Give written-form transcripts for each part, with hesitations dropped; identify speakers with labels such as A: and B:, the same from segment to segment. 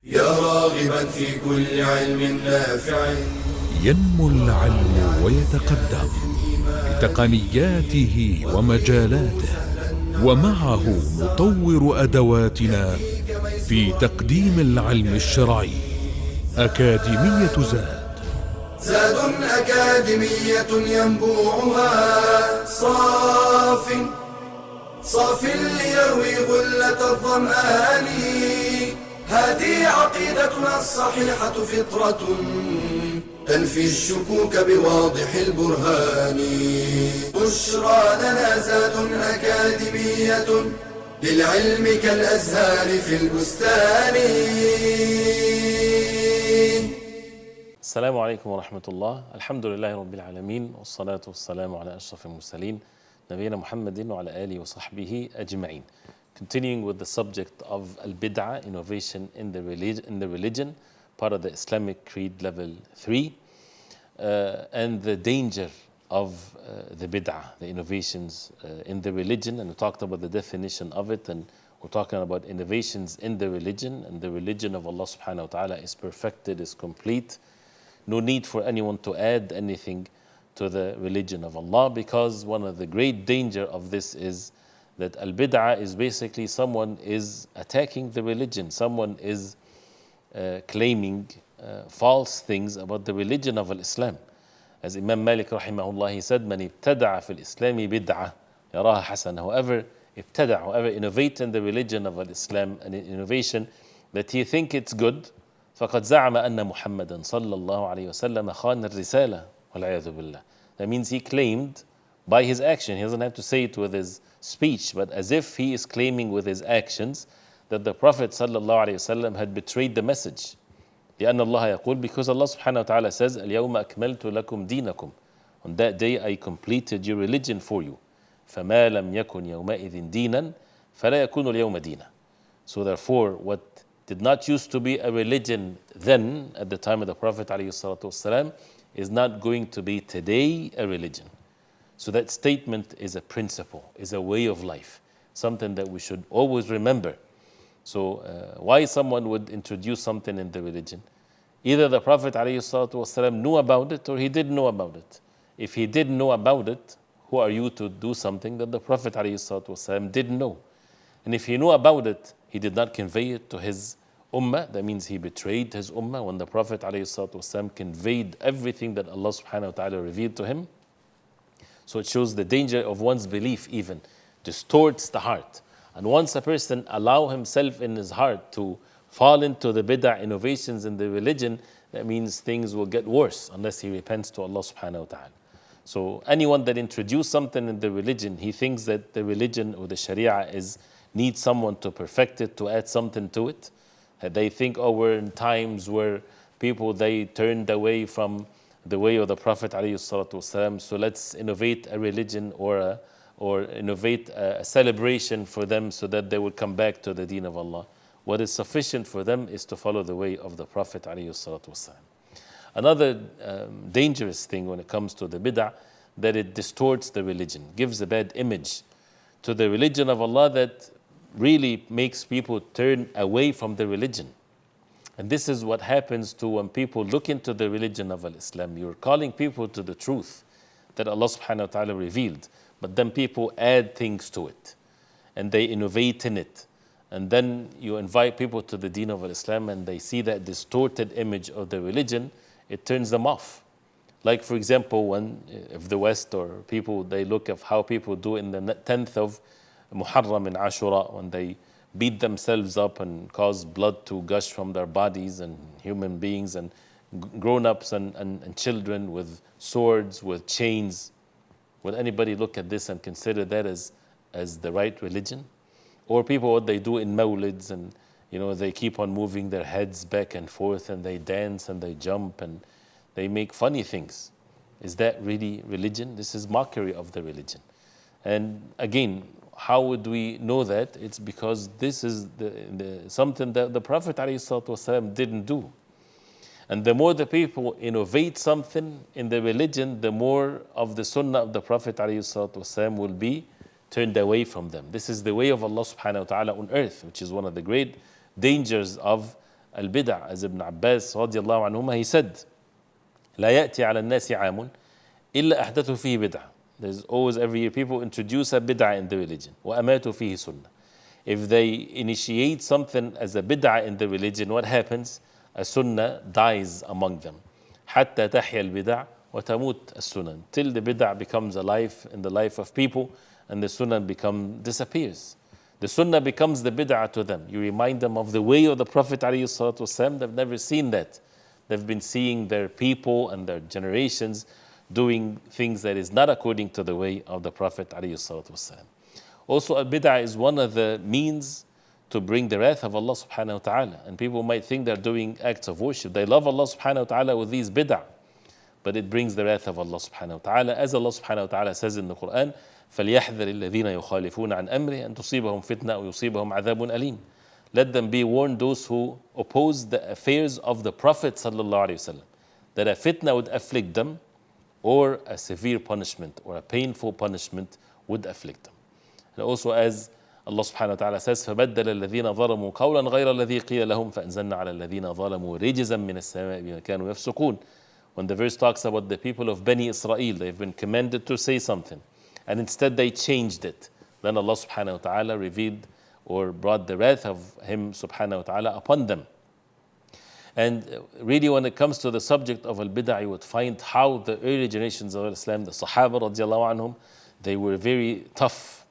A: يا راغبا في كل علم نافع.
B: ينمو العلم ويتقدم بتقنياته ومجالاته، ومعه نطور أدواتنا في تقديم العلم الشرعي. أكاديمية
A: زاد أكاديمية ينبوعها صاف ليروي غلة الظمآن. هذه عقيدتنا الصحيحة فطرة تنفي الشكوك بواضح البرهان. بشرى لنا زاد أكاديمية للعلم كالأزهار في البستان.
C: السلام عليكم ورحمة الله. الحمد لله رب العالمين، والصلاة والسلام على أشرف المرسلين نبينا محمد وعلى آله وصحبه أجمعين. Continuing with the subject of al-bid'ah, innovation in the religion, part of the Islamic creed level 3, and the danger of the bid'ah, the innovations in the religion. And we talked about the definition of it, and we're talking about innovations in the religion. And the religion of Allah subhanahu wa ta'ala is perfected, is complete. No need for anyone to add anything to the religion of Allah, because one of the great danger of this is that al-bid'ah is basically someone is attacking the religion. Someone is claiming false things about the religion of Islam. As Imam Malik rahimahullah, he said, "Man ibtada'a fil Islami bid'ah yaraha hasana." Whoever innovate in the religion of Islam, an innovation that he think it's good, فقد زعم أن محمدا صلى الله عليه وسلم خان الرسالة والعياذ بالله. That means he claimed by his action. He doesn't have to say it with his speech, but as if he is claiming with his actions that the Prophet sallallahu alaihi wasallam had betrayed the message. لأن الله يقول, because Allah subhanahu wa ta'ala says, اليوم أكملت لكم دينكم. On that day I completed your religion for you. فما لم يكن يومئذ دينا فلا يكون اليوم دينا. So therefore, what did not used to be a religion then, at the time of the Prophet alayhi salatu wasalam, is not going to be today a religion. So that statement is a principle, is a way of life, something that we should always remember. So why someone would introduce something in the religion? Either the Prophet ﷺ knew about it, or he didn't know about it. If he didn't know about it, who are you to do something that the Prophet ﷺ didn't know? And if he knew about it, he did not convey it to his ummah. That means he betrayed his ummah when the Prophet ﷺ conveyed everything that Allah subhanahu wa ta'ala revealed to him. So it shows the danger of one's belief even distorts the heart. And once a person allow himself in his heart to fall into the bid'ah innovations in the religion, that means things will get worse unless he repents to Allah subhanahu wa ta'ala. So anyone that introduces something in the religion, he thinks that the religion or the sharia needs someone to perfect it, to add something to it. They think, oh, we're in times where people, they turned away from the way of the Prophet ﷺ, so let's innovate a religion or innovate a celebration for them so that they will come back to the deen of Allah. What is sufficient for them is to follow the way of the Prophet ﷺ. Another dangerous thing when it comes to the bid'ah, that it distorts the religion, gives a bad image to the religion of Allah that really makes people turn away from the religion. And this is what happens to when people look into the religion of Islam. You're calling people to the truth that Allah subhanahu wa ta'ala revealed, but then people add things to it and they innovate in it. And then you invite people to the deen of Islam and they see that distorted image of the religion, it turns them off. Like for example, if the West or people, they look at how people do in the 10th of Muharram in Ashura, when they beat themselves up and cause blood to gush from their bodies, and human beings and grown-ups and children with swords, with chains. Would anybody look at this and consider that as the right religion? Or people, what they do in mawlids, and they keep on moving their heads back and forth, and they dance and they jump and they make funny things. Is that really religion? This is mockery of the religion. And again, how would we know that? It's because this is something that the Prophet ﷺ didn't do. And the more the people innovate something in the religion, the more of the sunnah of the Prophet ﷺ will be turned away from them. This is the way of Allah subhanahu wa ta'ala on earth, which is one of the great dangers of al-bid'ah, as Ibn Abbas radiallahu anhuma, he said, لا يأتي على الناس عام إلا أحدثوا فيه بدعة. There's always, every year, people introduce a bid'ah in the religion. وأماتوا فيه سنة. If they initiate something as a bid'ah in the religion, what happens? A sunnah dies among them. حتى تحيا البدع وتموت السنن. Till the bid'ah becomes alive in the life of people and the sunnah disappears. The sunnah becomes the bid'ah to them. You remind them of the way of the Prophet ﷺ. They've never seen that. They've been seeing their people and their generations doing things that is not according to the way of the Prophet ﷺ. Also, al-bid'ah is one of the means to bring the wrath of Allah subhanahu wa ta'ala. And people might think they're doing acts of worship. They love Allah subhanahu wa ta'ala with these bid'ah, but it brings the wrath of Allah subhanahu wa ta'ala. As Allah subhanahu wa ta'ala says in the Quran, فَلْيَحْذَرِ الَّذِينَ يُخَالِفُونَ عَنْ أَمْرِهِ أَن تُصِيبَهُم فِتْنَةٌ أَوْ يُصِيبَهُم عَذَابٌ أَلِيمٌ. Let them be warned, those who oppose the affairs of the Prophet sallallahu alaihi wasallam, that a fitna would afflict them, or a severe punishment or a painful punishment would afflict them. And also, as Allah subhanahu wa ta'ala says, فَبَدَّلَ الَّذِينَ ظَلَمُوا قَوْلًا غَيْرَ الَّذِي قِيلَ لَهُمْ فَأَنزَلْنَا عَلَى الَّذِينَ ظَلَمُوا رِجْزًا مِّنَ السَّمَاءِ بِمَا كَانُوا يَفْسُقُونَ. When the verse talks about the people of Bani Israel, they've been commanded to say something, and instead they changed it. Then Allah subhanahu wa ta'ala revealed or brought the wrath of Him subhanahu wa ta'ala upon them. And really, when it comes to the subject of al-bid'ah, you would find how the early generations of Islam, the Sahaba radiallahu anhum, they were very tough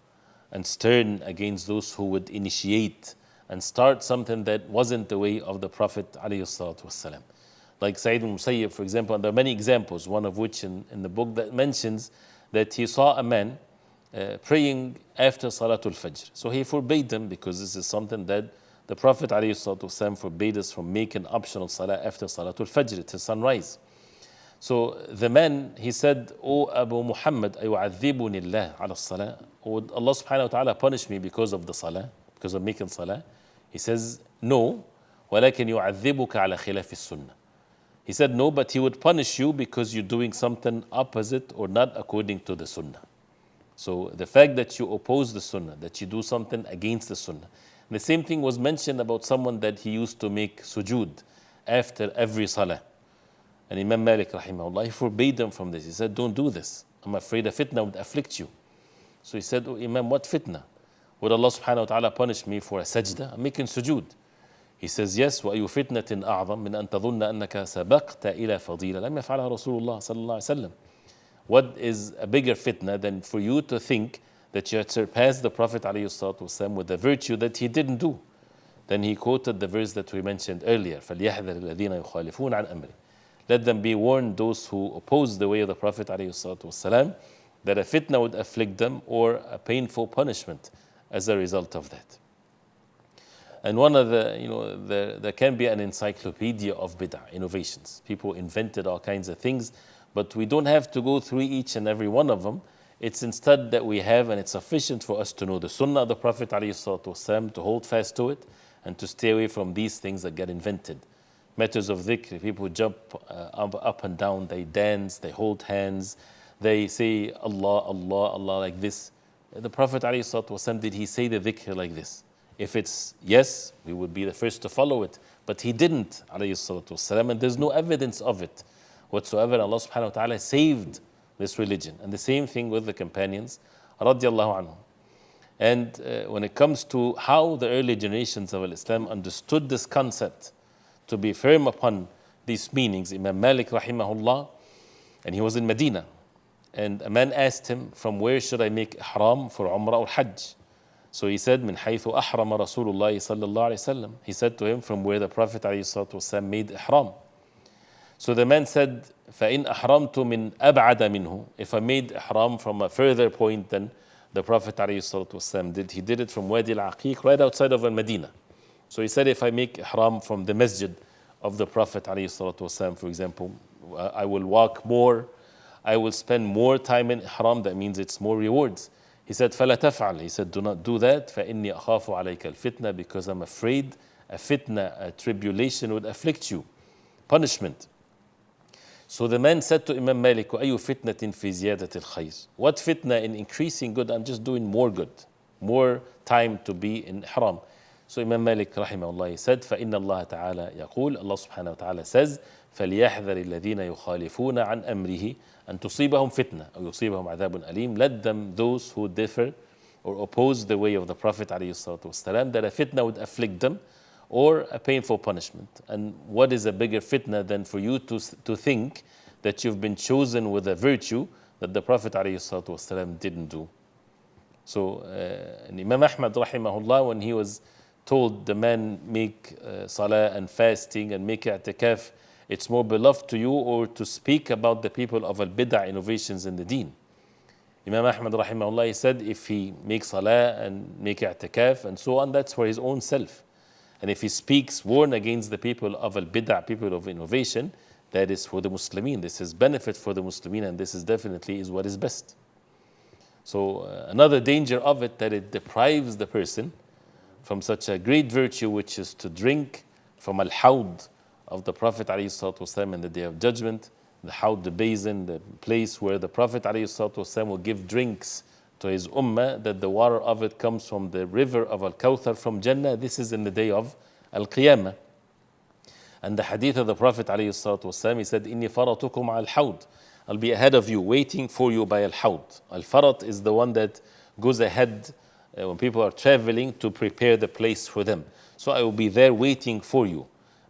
C: and stern against those who would initiate and start something that wasn't the way of the Prophet alayhi salatu wasalam. Like Sa'id al-Musayyib, for example, and there are many examples, one of which in the book that mentions that he saw a man praying after Salatul Fajr. So he forbade them, because this is something that the Prophet ﷺ forbade us from making optional salah after Salatul Fajr, till sunrise. So the man, he said, O Abu Muhammad, أَيُعَذِّبُنِ اللَّهُ عَلَى الصَّلَاةِ, would Allah subhanahu wa ta'ala punish me because of the salah, because of making salah? He says, no, وَلَكِنْ يُعَذِّبُكَ عَلَى خِلَافِ السُّنَّةِ. He said, no, but he would punish you because you're doing something opposite or not according to the sunnah. So the fact that you oppose the sunnah, that you do something against the sunnah. The same thing was mentioned about someone that he used to make sujood after every salah. And Imam Malik rahimahullah, he forbade them from this. He said, don't do this. I'm afraid a fitna would afflict you. So he said, oh Imam, what fitna? Would Allah subhanahu wa ta'ala punish me for a sajda? I'm making sujood. He says, yes, وَأَيُّ فِتْنَةٍ أَعْظَمْ مِنْ أَن تَظُنَّ أَنَّكَ سَبَقْتَ إِلَى فَضِيلَةٍ لَمْ يَفْعَلْهَا رَسُولُ اللَّهِ صَلَّى اللَّهُ عَلَيْهِ وسلم. What is a bigger fitna than for you to think that you had surpassed the Prophet ﷺ with a virtue that he didn't do? Then he quoted the verse that we mentioned earlier, فَلْيَحْذَرِ الَّذِينَ يُخَالِفُونَ عَنْ أَمْرِهِ. Let them be warned, those who oppose the way of the Prophet ﷺ, that a fitna would afflict them or a painful punishment as a result of that. And one of there can be an encyclopedia of bid'ah, innovations. People invented all kinds of things, but we don't have to go through each and every one of them. It's instead that we have, and it's sufficient for us to know the sunnah of the Prophet ﷺ, to hold fast to it, and to stay away from these things that get invented. Matters of dhikr, people jump up and down, they dance, they hold hands, they say Allah, Allah, Allah like this. The Prophet ﷺ, did he say the dhikr like this? If it's yes, we would be the first to follow it. But he didn't, ﷺ, and there's no evidence of it whatsoever. Allah subhanahu wa ta'ala saved this religion. And the same thing with the companions, radiallahu anhum. And when it comes to how the early generations of Islam understood this concept, to be firm upon these meanings, Imam Malik rahimahullah, and he was in Medina, and a man asked him, from where should I make ihram for Umrah or Hajj? So he said, min haythu ahrama Rasulullah sallallahu alayhi wasallam. He said to him, from where the Prophet alayhi wasallam made ihram. So the man said, فَإِنْ أَحْرَمْتُ مِنْ أَبْعَدَ مِنْهُ. If I made ihram from a further point than the Prophet ﷺ did, he did it from Wadi al-Aqiq, right outside of Medina. So he said, if I make ihram from the masjid of the Prophet ﷺ, for example, I will walk more, I will spend more time in ihram, that means it's more rewards. He said, فَلَا تَفْعَلْ. He said, do not do that, فَإِنِّي أَخَافُ عَلَيْكَ الْفِتْنَةِ, because I'm afraid a fitna, a tribulation would afflict you, punishment. So the man said to Imam Malik, وَأَيُّ فِتْنَةٍ فِي زِيَادَةِ الْخَيْرِ. What fitna in increasing good? I'm just doing more good, more time to be in ihram. So Imam Malik rahimahullah, he said, فَإِنَّ اللَّهَ تَعَالَى يقول, Allah subhanahu wa ta'ala says, فَلْيَحْذَرِ الَّذِينَ يُخَالِفُونَ عَنْ أَمْرِهِ أَنْ تُصِيبَهُمْ فِتْنَةٌ أَوْ يُصِيبَهُمْ عَذَابٌ أَلِيمٌ. Let them, those who differ or oppose the way of the Prophet ﷺ, that a fitna would afflict them or a painful punishment. And what is a bigger fitna than for you to think that you've been chosen with a virtue that the Prophet ﷺ didn't do? So Imam Ahmad rahimahullah, when he was told the man make salah and fasting and make i'tikaf, it's more beloved to you or to speak about the people of al-bid'ah innovations in the deen. Imam Ahmad rahimahullah, he said if he makes salah and make i'tikaf and so on, that's for his own self. And if he speaks, warn against the people of al-bid'ah, people of innovation, that is for the Muslimin. This is benefit for the Muslimin, and this is definitely is what is best. So another danger of it, that it deprives the person from such a great virtue, which is to drink from al-hawd of the Prophet ﷺ in the Day of Judgment. The hawd, the basin, the place where the Prophet ﷺ will give drinks to his ummah, that the water of it comes from the river of Al-Kawthar from Jannah. This is in the day of Al-Qiyamah. And the hadith of the Prophet ﷺ, he said, إِنِّي فَرَطُكُمْ عَلَى الْحَوْضِ, I'll be ahead of you, waiting for you by Al-Hawd. Al-Farat is the one that goes ahead when people are traveling to prepare the place for them. So I will be there waiting for you.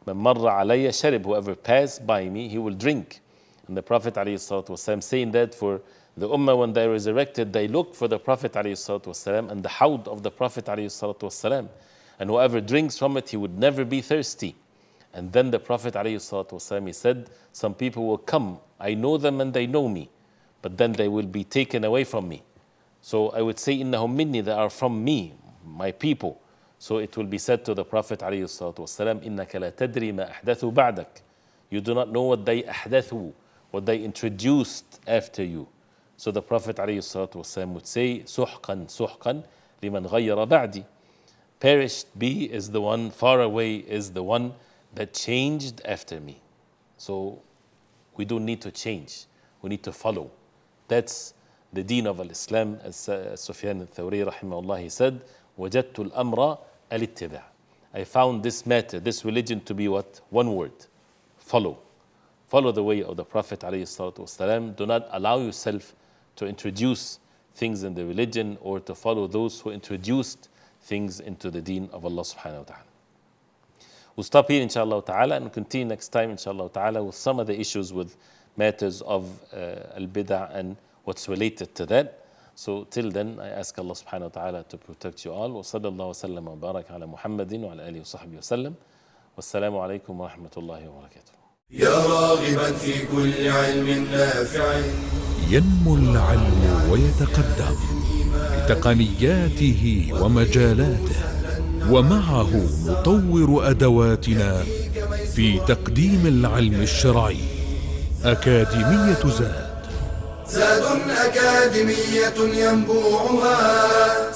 C: مَنْ مَرَّ عَلَيَّ شَرِبْ, whoever passed by me, he will drink. And the Prophet ﷺ saying that for the ummah, when they resurrected, they look for the Prophet ﷺ and the hawd of the Prophet ﷺ. And whoever drinks from it, he would never be thirsty. And then the Prophet ﷺ, he said, some people will come, I know them and they know me, but then they will be taken away from me. So I would say, إِنَّهُمْ مِنِّي, they are from me, my people. So it will be said to the Prophet ﷺ, إِنَّكَ لَا تَدْرِي مَا أَحْدَثُوا بَعْدَكَ, you do not know what they أحدثوا, what they introduced after you. So the Prophet ﷺ would say, سُحْقًا سُحْقًا لِمَنْ غَيَّرَ بَعْدِي, perished be is the one, far away is the one that changed after me. So we don't need to change, we need to follow. That's the deen of Islam. As Sufyan al-Thawri rahimahullah, he said, وَجَدْتُ الْأَمْرَ الْإِتِّبَاعِ, I found this matter, this religion to be what? One word, follow. Follow the way of the Prophet ﷺ. Do not allow yourself to introduce things in the religion or to follow those who introduced things into the deen of Allah subhanahu wa ta'ala. We'll stop here inshallah ta'ala and continue next time inshallah ta'ala with some of the issues with matters of al-bid'ah and what's related to that. So till then, I ask Allah subhanahu wa ta'ala to protect you all. Wa sallallahu wa sallam wa barak ala Muhammadin wa ala alihi wa sahbihi wa sallam. Wassalamu alaikum wa rahmatullahi wa barakatuh.
A: يا راغبا في كل علم نافع.
B: ينمو العلم ويتقدم بتقنياته ومجالاته، ومعه نطور أدواتنا في تقديم العلم الشرعي. أكاديمية زاد،
A: زاد أكاديمية ينبوعها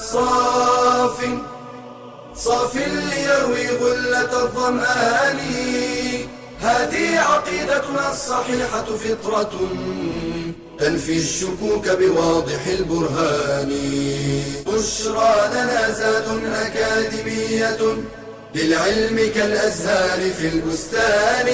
A: صاف ليروي غلة الظمآن. هذه عقيدتنا الصحيحة فطرة تنفي الشكوك بواضح البرهان. بشرى لنا زاد أكاديمية للعلم كالأزهار في البستان.